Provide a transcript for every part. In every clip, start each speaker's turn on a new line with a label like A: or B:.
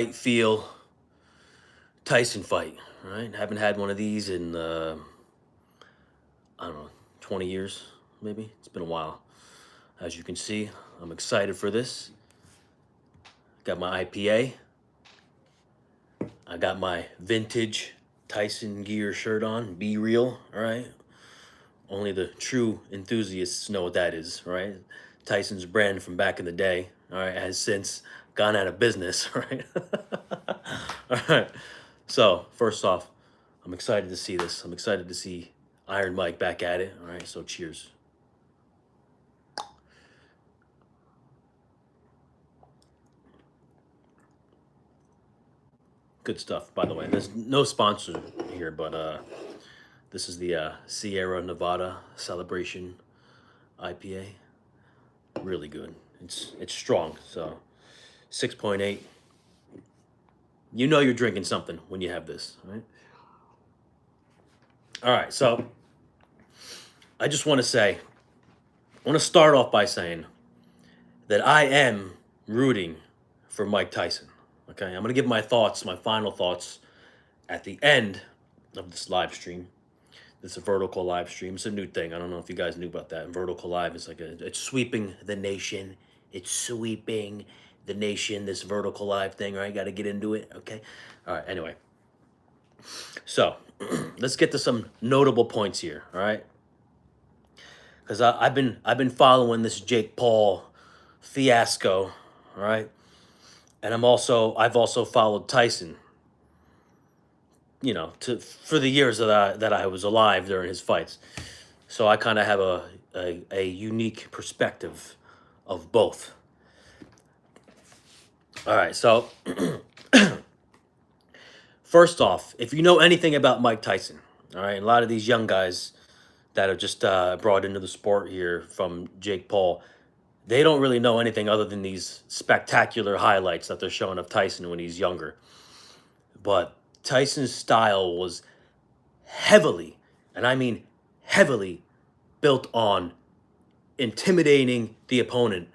A: feel Tyson fight, right? Haven't had one of these in I don't know, 20 years maybe. It's been a while. As you can see, I'm excited for this. Got my IPA. I got my vintage Tyson gear shirt on. Be real, all right? Only the true enthusiasts know what that is, right? Tyson's brand from back in the day, all right, has since gone out of business, right? All right. So, first off, I'm excited to see this. I'm excited to see Iron Mike back at it. All right, so cheers. Good stuff, by the way. There's no sponsor here, but this is the Sierra Nevada Celebration IPA. Really good. It's strong, so 6.8. You know you're drinking something when you have this, right? All right, so I just want to say, I want to start off by saying that I am rooting for Mike Tyson. Okay, I'm going to give my thoughts, my final thoughts, at the end of this live stream. It's a vertical live stream. It's a new thing. I don't know if you guys knew about that. And vertical live is like it's sweeping the nation. It's sweeping the nation. This vertical live thing, right? Got to get into it. Okay. All right. Anyway, so let's get to some notable points here. All right, because I've been following this Jake Paul fiasco. All right, and I've also followed Tyson. For the years that I was alive during his fights. So I kind of have a unique perspective of both. All right, so first off, if you know anything about Mike Tyson, all right, a lot of these young guys that are just brought into the sport here from Jake Paul, they don't really know anything other than these spectacular highlights that they're showing of Tyson when he's younger. But Tyson's style was heavily, and I mean heavily, built on intimidating the opponent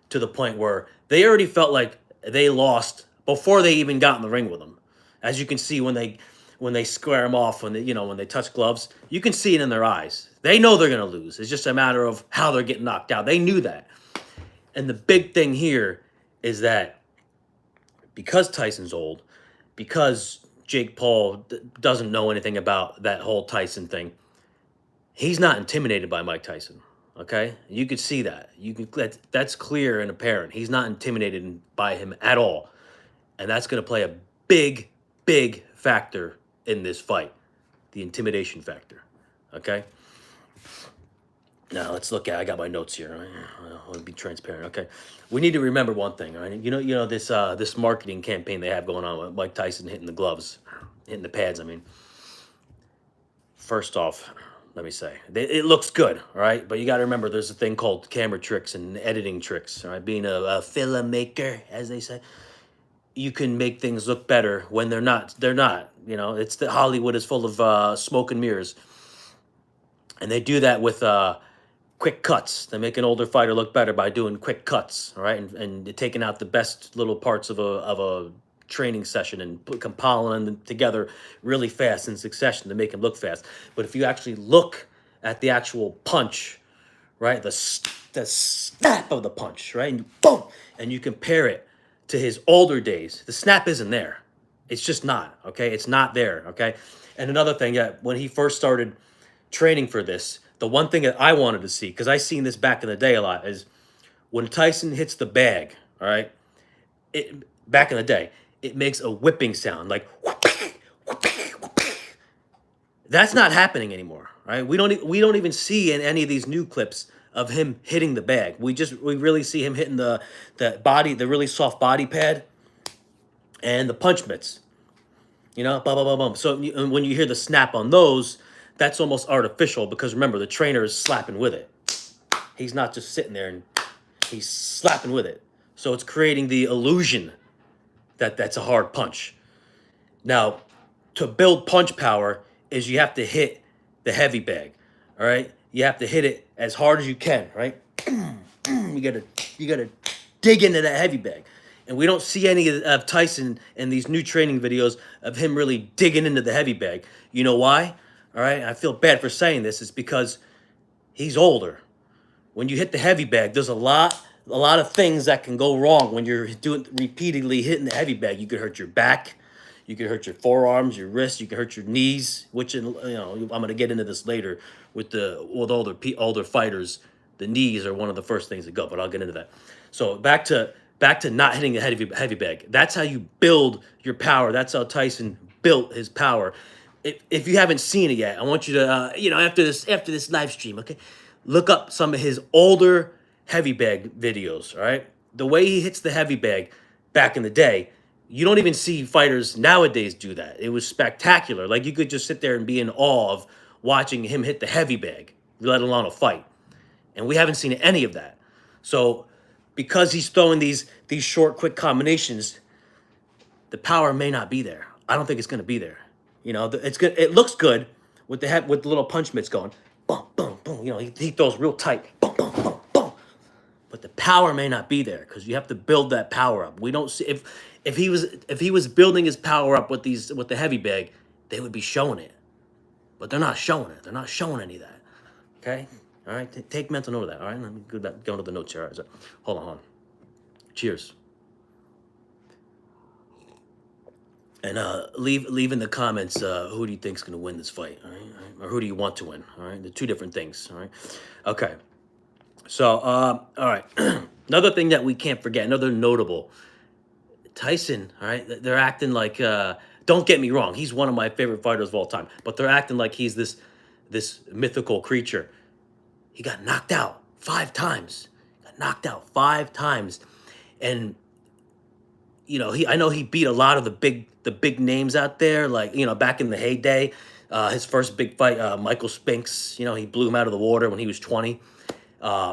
A: to the point where they already felt like they lost before they even got in the ring with him. As you can see when they square him off, when they touch gloves, you can see it in their eyes. They know they're going to lose. It's just a matter of how they're getting knocked out. They knew that. And the big thing here is that because Tyson's old, because Jake Paul doesn't know anything about that whole Tyson thing, he's not intimidated by Mike Tyson. Okay, you could see that. That's clear and apparent. He's not intimidated by him at all, and that's going to play a big, big factor in this fight, the intimidation factor. Okay. Now let's look at. I got my notes here. I want to be transparent. Okay, we need to remember one thing. All right, this marketing campaign they have going on with Mike Tyson hitting the gloves, hitting the pads. I mean, first off, let me say it looks good, all right. But you got to remember, there's a thing called camera tricks and editing tricks. All right, being a filmmaker, as they say, you can make things look better when they're not. They're not. It's the Hollywood is full of smoke and mirrors, and they do that with quick cuts. They make an older fighter look better by doing quick cuts, all right, and taking out the best little parts of a training session and compiling them together really fast in succession to make him look fast. But if you actually look at the actual punch, right, the snap of the punch, right, and boom, and you compare it to his older days, the snap isn't there. It's just not, okay? It's not there, okay? And another thing, when he first started training for this, the one thing that I wanted to see, because I seen this back in the day a lot, is when Tyson hits the bag, all right, back in the day, it makes a whipping sound, like that's not happening anymore, right? We don't even see in any of these new clips of him hitting the bag. We really see him hitting the body, the really soft body pad, and the punch mitts. Blah blah blah blah. So when you hear the snap on those, that's almost artificial because remember, the trainer is slapping with it. He's not just sitting there and he's slapping with it. So it's creating the illusion that that's a hard punch. Now, to build punch power is you have to hit the heavy bag. All right? You have to hit it as hard as you can, right? You gotta dig into that heavy bag. And we don't see any of Tyson in these new training videos of him really digging into the heavy bag. You know why? All right, I feel bad for saying this. It's because he's older. When you hit the heavy bag, there's a lot of things that can go wrong when you're doing repeatedly hitting the heavy bag. You could hurt your back, you could hurt your forearms, your wrists, you could hurt your knees. Which, I'm going to get into this later with older fighters. The knees are one of the first things that go, but I'll get into that. So back to not hitting the heavy bag. That's how you build your power. That's how Tyson built his power. If you haven't seen it yet, I want you to after this live stream, okay, look up some of his older heavy bag videos. All right, the way he hits the heavy bag back in the day, you don't even see fighters nowadays do that. It was spectacular. Like, you could just sit there and be in awe of watching him hit the heavy bag, let alone a fight. And we haven't seen any of that. So because he's throwing these short, quick combinations, the power may not be there. I don't think it's going to be there. It's good. It looks good with the little punch mitts going, boom, boom, boom. He throws real tight, boom, boom, boom, boom. But the power may not be there because you have to build that power up. We don't see if he was building his power up with the heavy bag, they would be showing it. But they're not showing it. They're not showing any of that. Okay. All right, take mental note of that. All right, let me go to the notes here. All right, so, hold on. Cheers. And leave in the comments who do you think's gonna win this fight, all right? Or who do you want to win? All right, they're two different things. All right, okay. So all right, another thing that we can't forget, another notable, Tyson. All right, they're acting like. Don't get me wrong, he's one of my favorite fighters of all time, but they're acting like he's this mythical creature. He got knocked out 5 times. And I know he beat a lot of the big names out there, like, back in the heyday. His first big fight, Michael Spinks, he blew him out of the water when he was 20.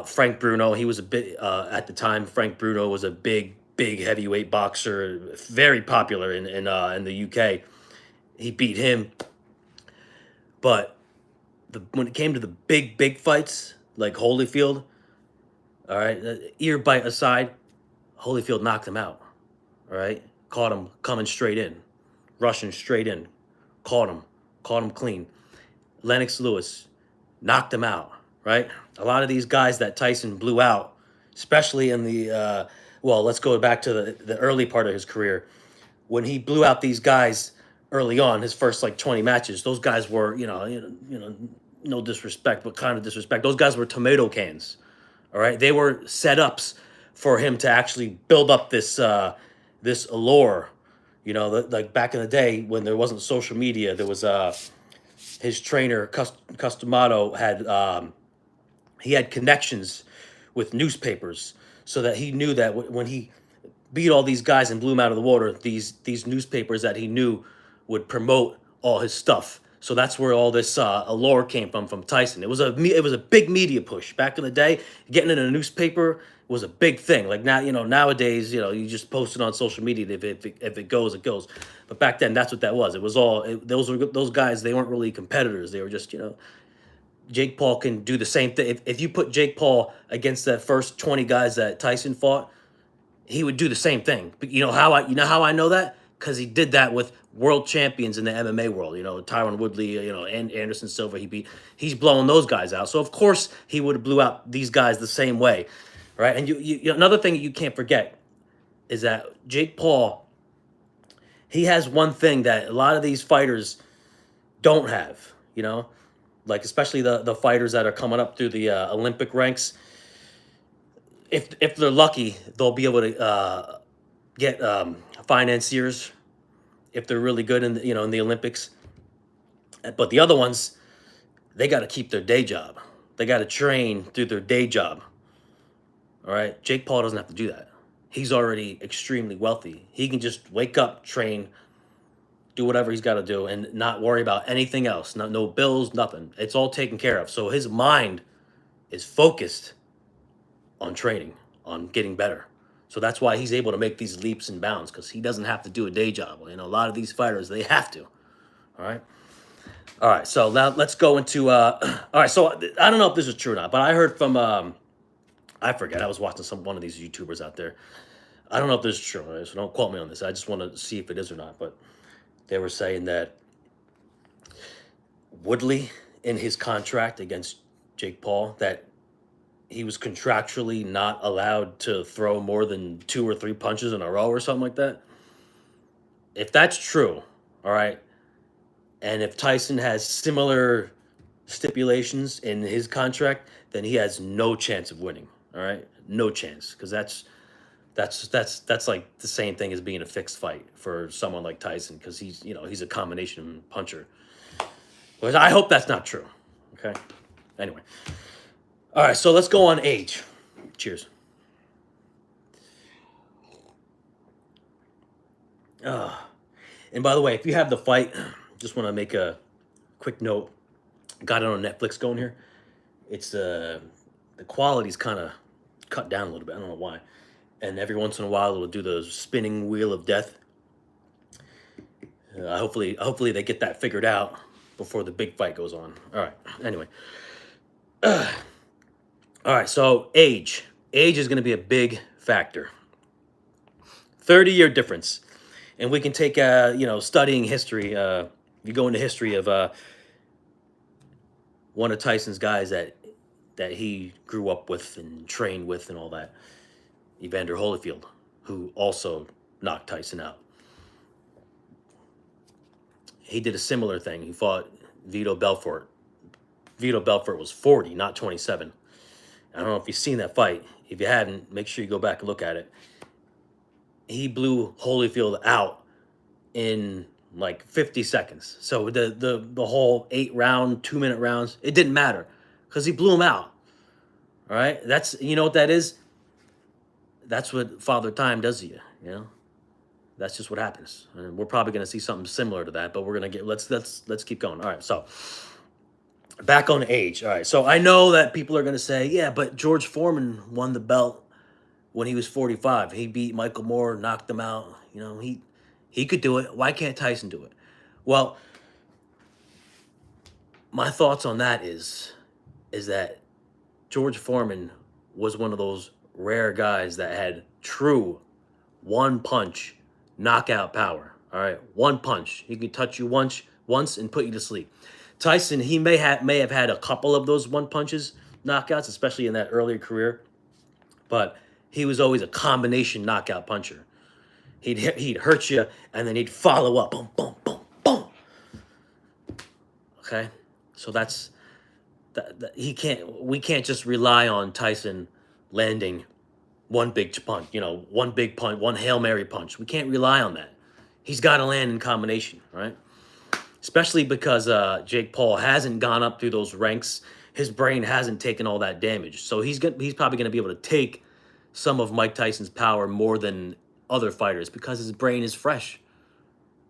A: Frank Bruno, he was a bit at the time. Frank Bruno was a big heavyweight boxer, very popular in the UK. He beat him, but when it came to the big fights, like Holyfield, all right, ear bite aside, Holyfield knocked him out. All right, caught him coming straight in, rushing straight in, caught him clean. Lennox Lewis knocked him out. Right, a lot of these guys that Tyson blew out, especially in the let's go back to the early part of his career, when he blew out these guys early on, his first like 20 matches. Those guys were, no disrespect, but kind of disrespect. Those guys were tomato cans. All right, they were setups for him to actually build up this allure. Like back in the day when there wasn't social media, there was his trainer Customato had connections with newspapers, so that he knew that when he beat all these guys and blew them out of the water, these newspapers that he knew would promote all his stuff. So that's where all this allure came from Tyson. It was a big media push back in the day. Getting in a newspaper was a big thing. Like now, nowadays, you just post it on social media. If it goes, it goes. But back then, that's what that was. It was those guys. They weren't really competitors. They were just Jake Paul can do the same thing. If you put Jake Paul against that first 20 guys that Tyson fought, he would do the same thing. But you know how I know that? Because he did that with world champions in the MMA world. Tyron Woodley, and Anderson Silva. He's blowing those guys out. So of course he would have blew out these guys the same way, right? And another thing you can't forget is that Jake Paul, he has one thing that a lot of these fighters don't have. Like especially the fighters that are coming up through the Olympic ranks. If they're lucky, they'll be able to get financiers if they're really good in the Olympics. But the other ones, they got to keep their day job. They got to train through their day job. All right, Jake Paul doesn't have to do that. He's already extremely wealthy. He can just wake up, train, do whatever he's got to do, and not worry about anything else. No bills, nothing. It's all taken care of. So his mind is focused on training, on getting better. So that's why he's able to make these leaps and bounds, because he doesn't have to do a day job. A lot of these fighters, they have to. All right. So now let's go into. All right. So I don't know if this is true or not, but I heard from I forget. I was watching one of these YouTubers out there. I don't know if this is true, right? So don't quote me on this. I just want to see if it is or not. But they were saying that Woodley, in his contract against Jake Paul, that he was contractually not allowed to throw more than 2 or 3 punches in a row or something like that. If that's true, all right, and if Tyson has similar stipulations in his contract, then he has no chance of winning. All right, no chance, because that's like the same thing as being a fixed fight for someone like Tyson, because he's a combination puncher. But I hope that's not true. Okay. Anyway, all right. So let's go on age. Cheers. And by the way, if you have the fight, just want to make a quick note. Got it on Netflix going here. It's the quality's kind of cut down a little bit. I don't know why. And every once in a while, it'll do the spinning wheel of death. Hopefully they get that figured out before the big fight goes on. All right. Anyway. All right. So age is going to be a big factor. 30-year difference, and we can take studying history. You go into history of one of Tyson's guys that he grew up with and trained with and all that, Evander Holyfield, who also knocked Tyson out. He did a similar thing. He fought Vito Belfort. Vito Belfort was 40, not 27. I don't know if you've seen that fight. If you haven't, make sure you go back and look at it. He blew Holyfield out in like 50 seconds. So the whole 8-round, 2-minute rounds, it didn't matter because he blew him out. All right, you know what that is? That's what Father Time does to you. You know, that's just what happens. And we're probably gonna see something similar to that, but we're gonna get let's keep going. All right, so back on age. All right, so I know that people are gonna say, yeah, but George Foreman won the belt when he was 45. He beat Michael Moore, knocked him out. You know, he could do it. Why can't Tyson do it? Well, my thoughts on that is that George Foreman was one of those rare guys that had true one punch knockout power. All right, one punch. He could touch you once and put you to sleep. Tyson, he may have had a couple of those one punches knockouts, especially in that earlier career, but he was always a combination knockout puncher. He'd hurt you and then he'd follow up, boom, boom, boom, boom. Okay, so that's that. We can't just rely on Tyson landing one big punch, one big punch, one Hail Mary punch. We can't rely on that. He's got to land in combination, right? Especially because Jake Paul hasn't gone up through those ranks. His brain hasn't taken all that damage. So he's probably going to be able to take some of Mike Tyson's power more than other fighters because his brain is fresh.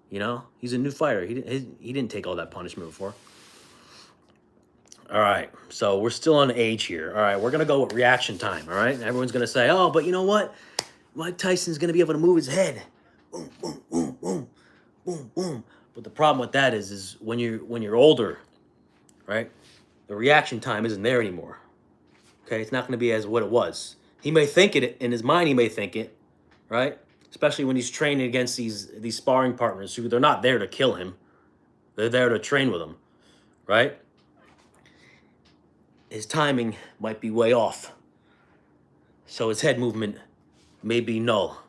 A: He's a new fighter. He didn't take all that punishment before. All right, so we're still on age here. All right, we're going to go with reaction time, all right? Everyone's going to say, oh, but you know what? Mike Tyson's going to be able to move his head. Boom, boom, boom, boom, boom, boom. But the problem with that is when you're older, right, the reaction time isn't there anymore. Okay, it's not going to be as what it was. He may think it, in his mind he may think it, right? Especially when he's training against these sparring partners who they're not there to kill him. They're there to train with him, right? His timing might be way off. So his head movement may be null.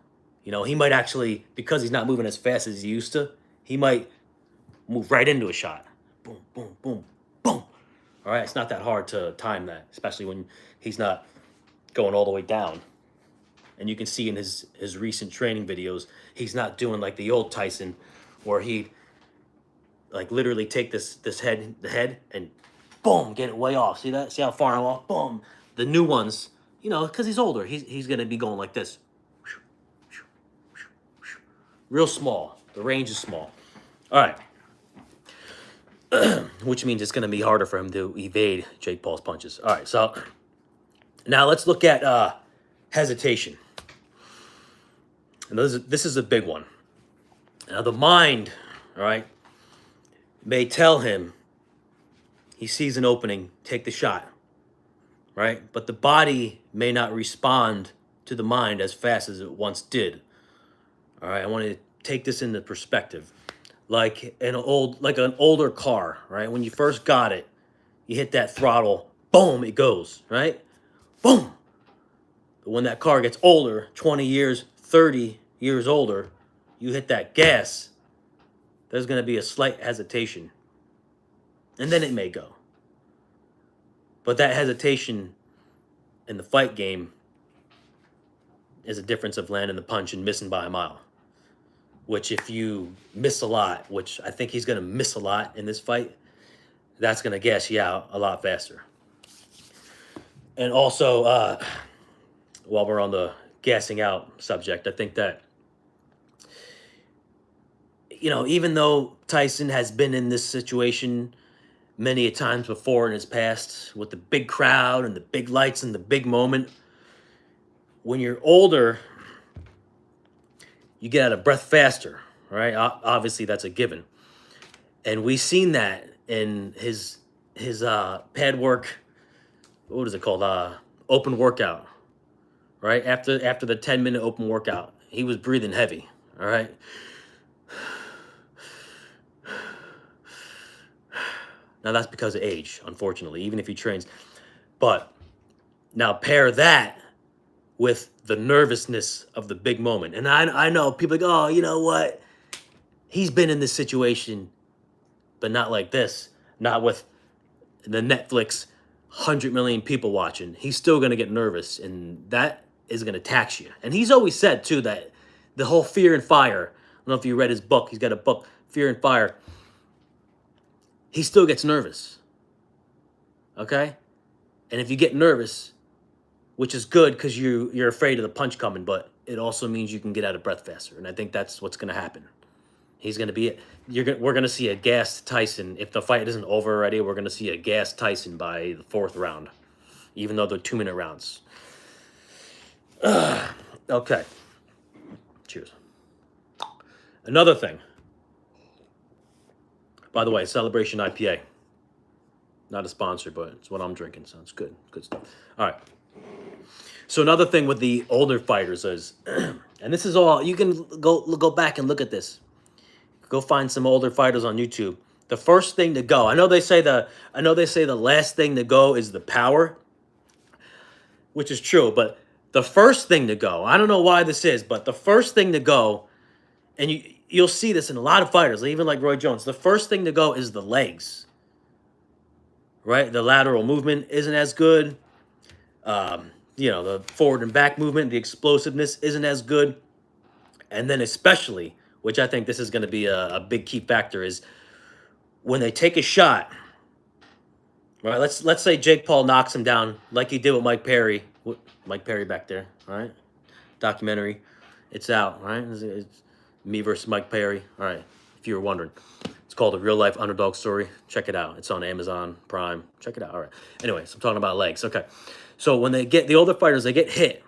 A: He might actually, because he's not moving as fast as he used to, he might move right into a shot. Boom, boom, boom, boom. All right, it's not that hard to time that, especially when he's not going all the way down. And you can see in his recent training videos, he's not doing like the old Tyson, where he'd like literally take the head and boom, get it way off. See that? See how far I'm off? Boom. The new ones, because he's older, he's gonna be going like this. Real small. The range is small. All right. Which means it's going to be harder for him to evade Jake Paul's punches. All right, so now let's look at hesitation. And this is a big one. Now the mind, all right, may tell him he sees an opening, take the shot, right? But the body may not respond to the mind as fast as it once did. All right, I want to take this into perspective. Like an older car, right? When you first got it, you hit that throttle, boom, it goes, right? Boom. But when that car gets older, 20 years, 30 years older, you hit that gas, there's going to be a slight hesitation. And then it may go. But that hesitation in the fight game is a difference of landing the punch and missing by a mile. Which if you miss a lot, which I think he's going to miss a lot in this fight, that's going to gas you out a lot faster. And also, while we're on the gassing out subject, I think that, even though Tyson has been in this situation many a times before in his past with the big crowd and the big lights and the big moment, when you're older, you get out of breath faster, right? Obviously, that's a given. And we've seen that in his pad work. What is it called? Open workout, right? After the 10-minute open workout, he was breathing heavy. All right. Now that's because of age, unfortunately, even if he trains. But now pair that with the nervousness of the big moment. And I know people are like, oh, you know what? He's been in this situation, but not like this. Not with the Netflix 100 million people watching. He's still going to get nervous, and that is going to tax you. And he's always said, too, that the whole fear and fire, I don't know if you read his book. He's got a book, Fear and Fire. He still gets nervous. Okay? And if you get nervous, which is good because you're afraid of the punch coming, but it also means you can get out of breath faster. And I think that's what's going to happen. He's going to be we're going to see a gassed Tyson. If the fight isn't over already, we're going to see a gassed Tyson by the 4th round, even though they're 2-minute rounds. Okay. Cheers. Another thing. By the way, Celebration IPA. Not a sponsor, but it's what I'm drinking, so it's good. Good stuff. All right. So another thing with the older fighters is, and this is all, you can go back and look at this. Go find some older fighters on YouTube. The first thing to go, I know they say the last thing to go is the power, which is true, but the first thing to go, I don't know why this is, but the first thing to go, and you'll see this in a lot of fighters, even like Roy Jones, the first thing to go is the legs. Right? The lateral movement isn't as good. The forward and back movement, the explosiveness isn't as good. And then especially, which I think this is going to be a big key factor, is when they take a shot. Right? Let's say Jake Paul knocks him down like he did with Mike Perry. Mike Perry back there, all right? Documentary. It's out, right? It's me versus Mike Perry. All right, if you were wondering. It's called A Real Life Underdog Story. Check it out. It's on Amazon Prime. Check it out. All right. Anyways, I'm talking about legs. Okay. So when they get the older fighters, they get hit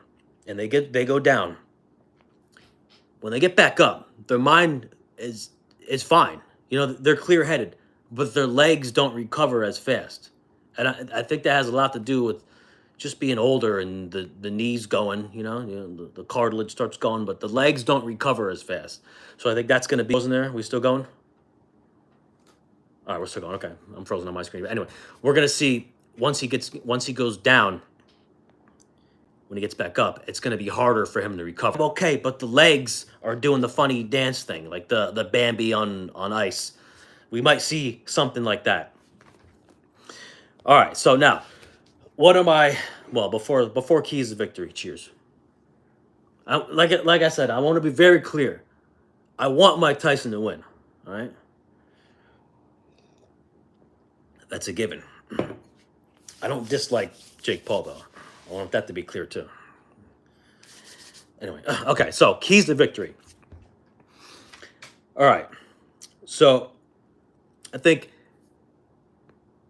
A: and they go down. When they get back up, their mind is fine. They're clear-headed, but their legs don't recover as fast. And I think that has a lot to do with just being older and the knees going, the cartilage starts going, but the legs don't recover as fast. So I think that's going to be in there. We still going? All right, we're still going. Okay, I'm frozen on my screen. But anyway, we're going to see once he goes down, when he gets back up, it's going to be harder for him to recover. Okay, but the legs are doing the funny dance thing, like the Bambi on ice. We might see something like that. All right, so now, before keys to victory, cheers. Like I said, I want to be very clear. I want Mike Tyson to win, all right? That's a given. I don't dislike Jake Paul, though. I want that to be clear, too. Anyway, okay, so keys to victory. All right. So I think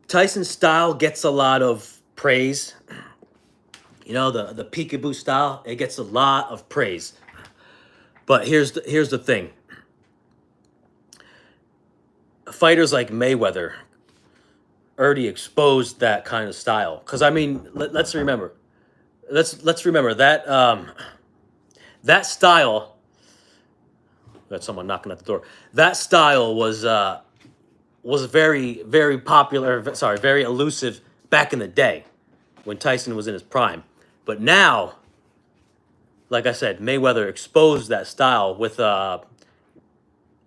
A: Tyson's style gets a lot of praise. The peekaboo style, it gets a lot of praise. But here's the thing. Fighters like Mayweather already exposed that kind of style. Because, let's remember, let's remember that that style. Got someone knocking at the door. That style was very popular. Sorry, very elusive back in the day when Tyson was in his prime. But now, like I said, Mayweather exposed that style with a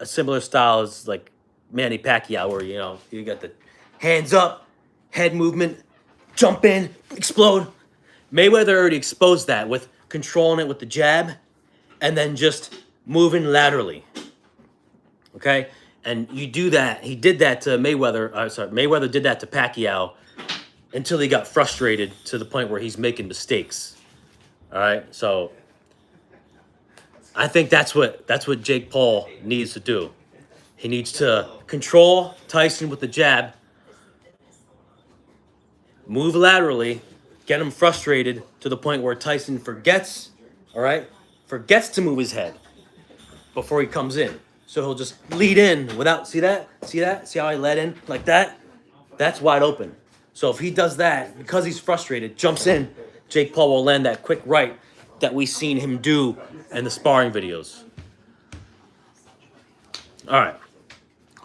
A: similar style as like Manny Pacquiao, where you got the hands up, head movement, jump in, explode. Mayweather already exposed that with controlling it with the jab and then just moving laterally. Okay? And you do that. He did that to Mayweather. Mayweather did that to Pacquiao until he got frustrated to the point where he's making mistakes. All right? So I think that's what Jake Paul needs to do. He needs to control Tyson with the jab, move laterally, get him frustrated to the point where Tyson forgets, all right? Forgets to move his head before he comes in. So he'll just lead in without, see that? See that? See how I led in like that? That's wide open. So if he does that, because he's frustrated, jumps in, Jake Paul will land that quick right that we've seen him do in the sparring videos. All right.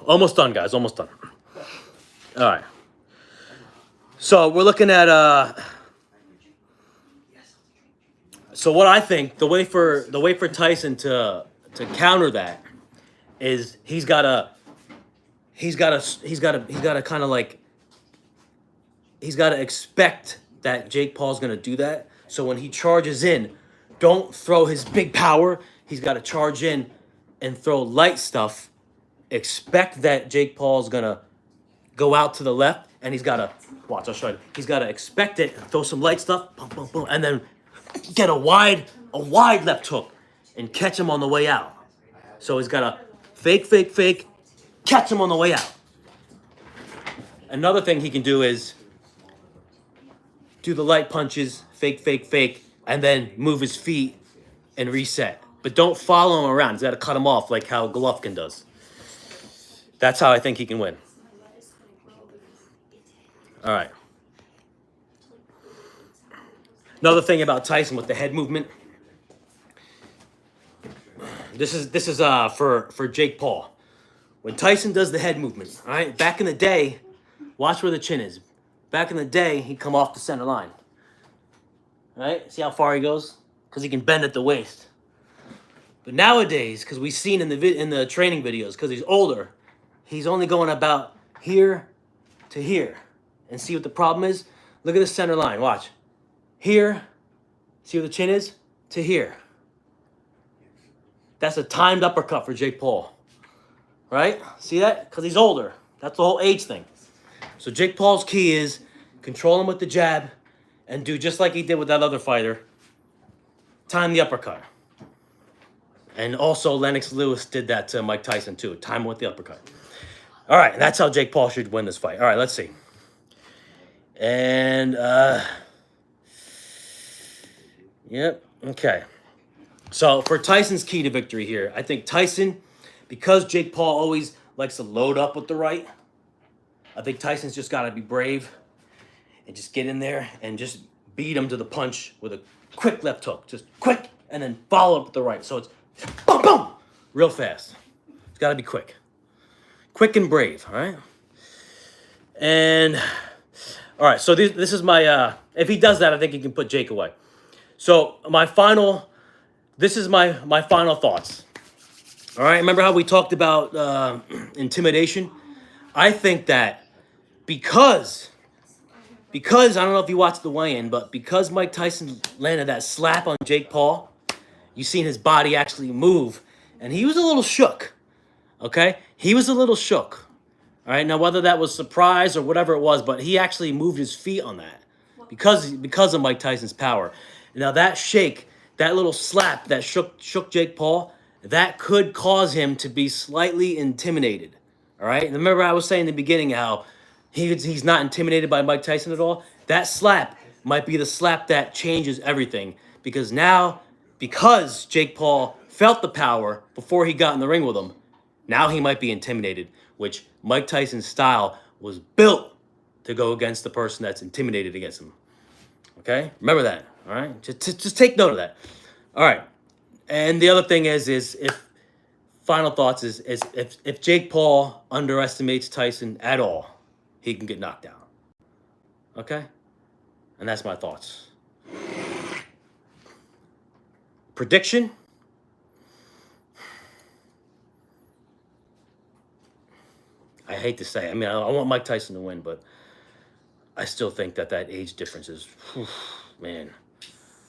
A: Almost done, guys. Almost done. All right. So we're looking at so what I think the way for Tyson to counter that is he's gotta kind of like he's gotta expect that Jake Paul's gonna do that. So when he charges in, don't throw his big power. He's gotta charge in and throw light stuff. Expect that Jake Paul's gonna go out to the left, and he's gotta watch. I'll show you. He's gotta expect it, throw some light stuff, boom, boom, boom, and then get a wide left hook and catch him on the way out. So he's gotta fake, catch him on the way out. Another thing he can do is do the light punches, fake, and then move his feet and reset. But don't follow him around. He's got to cut him off like how Golovkin does. That's how I think he can win. All right. Another thing about Tyson with the head movement. This is for Jake Paul. When Tyson does the head movement, all right? Back in the day, watch where the chin is. Back in the day, he'd come off the center line. All right? See how far he goes? Because he can bend at the waist. But nowadays, because we've seen in the training videos, because he's older, he's only going about here to here. And see what the problem is? Look at the center line. Watch. Here. See where the chin is? To here. That's a timed uppercut for Jake Paul. Right? See that? Because he's older. That's the whole age thing. So Jake Paul's key is control him with the jab and do just like he did with that other fighter. Time the uppercut. And also Lennox Lewis did that to Mike Tyson too. Time with the uppercut. All right, that's how Jake Paul should win this fight. All right, let's see. And, yep, okay. So for Tyson's key to victory here, I think Tyson, because Jake Paul always likes to load up with the right, I think Tyson's just got to be brave and just get in there and just beat him to the punch with a quick left hook. Just quick, and then follow up with the right. So it's boom, boom, real fast. It's got to be quick. Quick and brave, all right? And, all right, so this is my, if he does that, I think he can put Jake away. So this is my final thoughts. All right, remember how we talked about intimidation? I think that because I don't know if you watched the weigh-in, but because Mike Tyson landed that slap on Jake Paul, you seen his body actually move, and he was a little shook, okay? He was a little shook, all right? Now, whether that was surprise or whatever it was, but he actually moved his feet on that because of Mike Tyson's power. Now, that shake, that little slap that shook Jake Paul, that could cause him to be slightly intimidated, all right? And remember I was saying in the beginning how he's not intimidated by Mike Tyson at all? That slap might be the slap that changes everything because Jake Paul felt the power before he got in the ring with him, now he might be intimidated, which Mike Tyson's style was built to go against the person that's intimidated against him. Okay? Remember that. All right, just take note of that. All right, and the other thing is if final thoughts is if Jake Paul underestimates Tyson at all, he can get knocked out. Okay, and that's my thoughts. Prediction. I hate to say it. I mean, I want Mike Tyson to win, but I still think that age difference is, whew, man,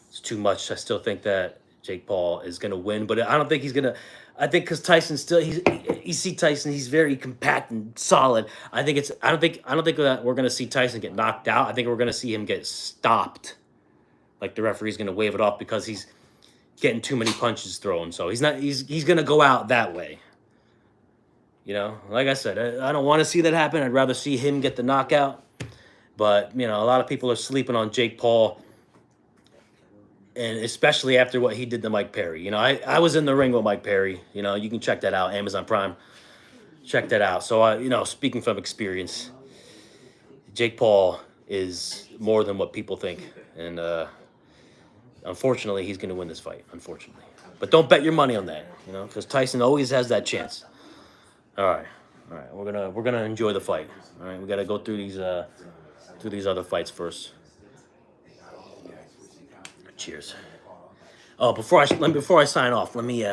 A: it's too much. I still think that Jake Paul is going to win, but I don't think he's going to. I think because Tyson still, you see Tyson, he's very compact and solid. I think it's. I don't think that we're going to see Tyson get knocked out. I think we're going to see him get stopped. Like the referee's going to wave it off because he's getting too many punches thrown. So he's not. He's going to go out that way. You know, like I said, I don't want to see that happen. I'd rather see him get the knockout. But, you know, a lot of people are sleeping on Jake Paul, and especially after what he did to Mike Perry. You know, I was in the ring with Mike Perry. You know, you can check that out, Amazon Prime. Check that out. So, you know, speaking from experience, Jake Paul is more than what people think. And unfortunately, he's going to win this fight, unfortunately. But don't bet your money on that, you know, because Tyson always has that chance. All right. We're gonna enjoy the fight. All right, we gotta go through these other fights first. Cheers. Oh, before I sign off, let me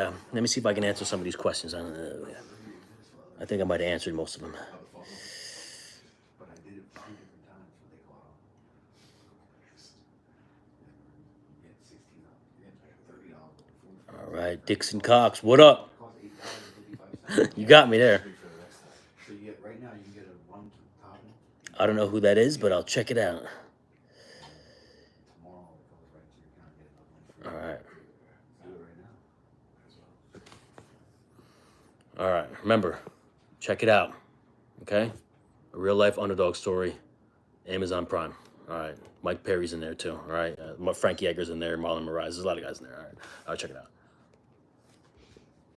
A: see if I can answer some of these questions. I think I might have answered most of them. All right, Dixon Cox, what up? You got me there. I don't know who that is, but I'll check it out. All right. All right. Remember, check it out. Okay? A real life underdog story. Amazon Prime. All right. Mike Perry's in there too. All right. Frankie Edgar's in there. Marlon Moraes. There's a lot of guys in there. All right. Check it out.